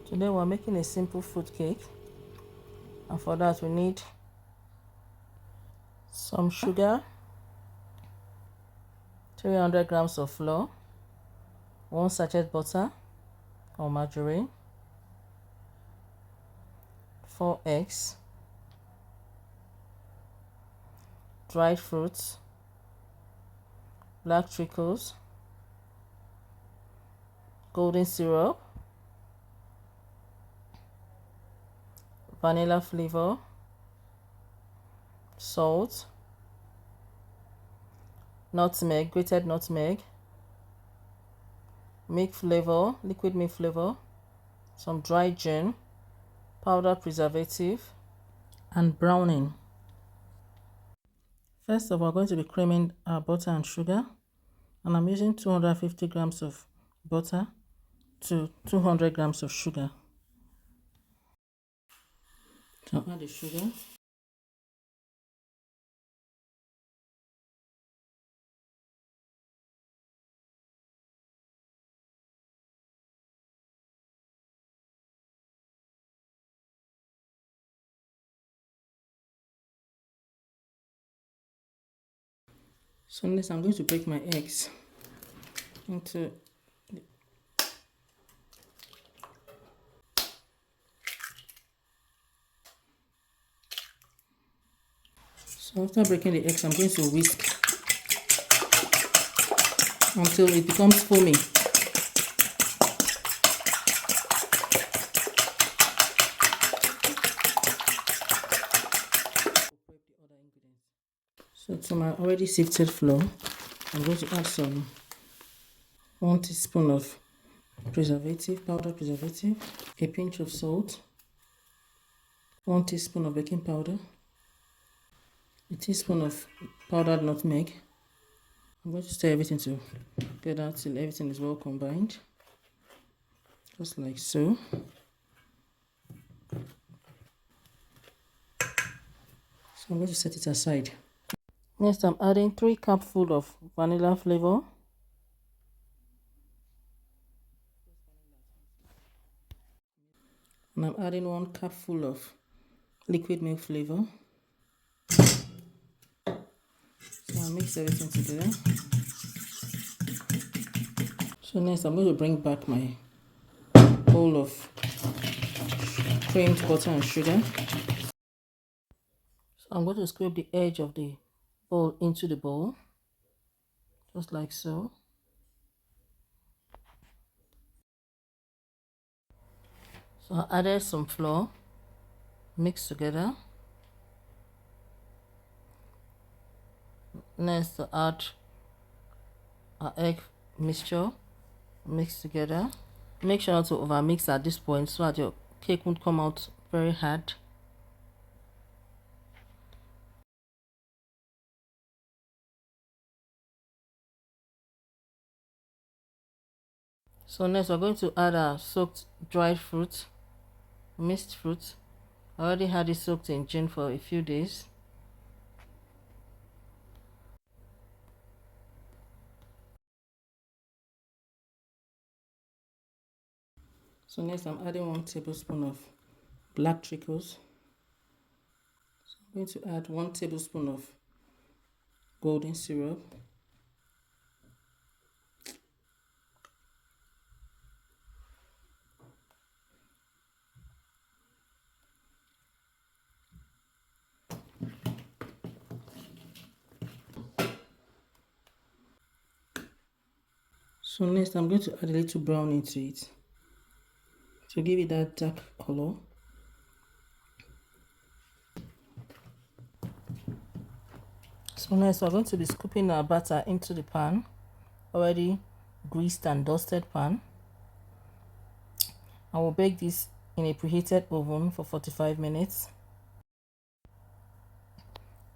Today we're making a simple fruit cake, and for that we need some sugar, 300 grams of flour, 1 sachet butter or margarine, 4 eggs, dried fruits, black trickles, golden syrup, vanilla flavor, salt, nutmeg, grated nutmeg, milk flavor, liquid milk flavor, some dry gin, powder preservative, and browning. First of all, we're going to be creaming our butter and sugar, and I'm using 250 grams of butter to 200 grams of sugar. So add the sugar. So next I'm going to break my eggs into So after breaking the eggs, I'm going to whisk until it becomes foamy. So to my already sifted flour, I'm going to add some 1 teaspoon of preservative, powder preservative, a pinch of salt, 1 teaspoon of baking powder, a teaspoon of powdered nutmeg. I'm going to stir everything together till everything is well combined, just like so. So I'm going to set it aside. Next, I'm adding 3 cupfuls of vanilla flavor, and I'm adding 1 cupful of liquid milk flavor. So I'll mix everything together. So next, I'm going to bring back my bowl of creamed butter and sugar. So I'm going to scrape the edge of the bowl into the bowl, just like so. So I added some flour, mixed together. Next, to add our egg mixture, mixed together. Make sure not to overmix at this point so that your cake won't come out very hard. So next we're going to add our soaked dried fruit, mixed fruit. I already had it soaked in gin for a few days. So next I'm adding 1 tablespoon of black trickles. So I'm going to add 1 tablespoon of golden syrup. So next I'm going to add a little brown into it to give it that dark color. So next we're going to be scooping our batter into the pan, already greased and dusted pan. I will bake this in a preheated oven for 45 minutes.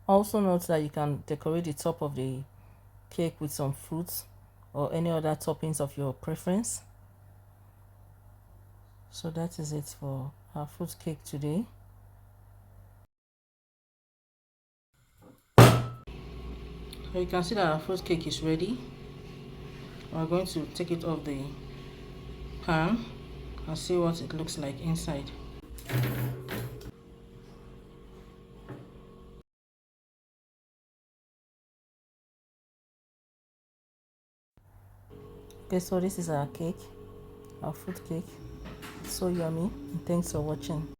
Also note that you can decorate the top of the cake with some fruits or any other toppings of your preference. So that is it for our fruit cake today. So you can see that our fruit cake is ready. We're going to take it off the pan and see what it looks like inside. Okay, so this is our cake, our fruit cake. It's so yummy, and thanks for watching.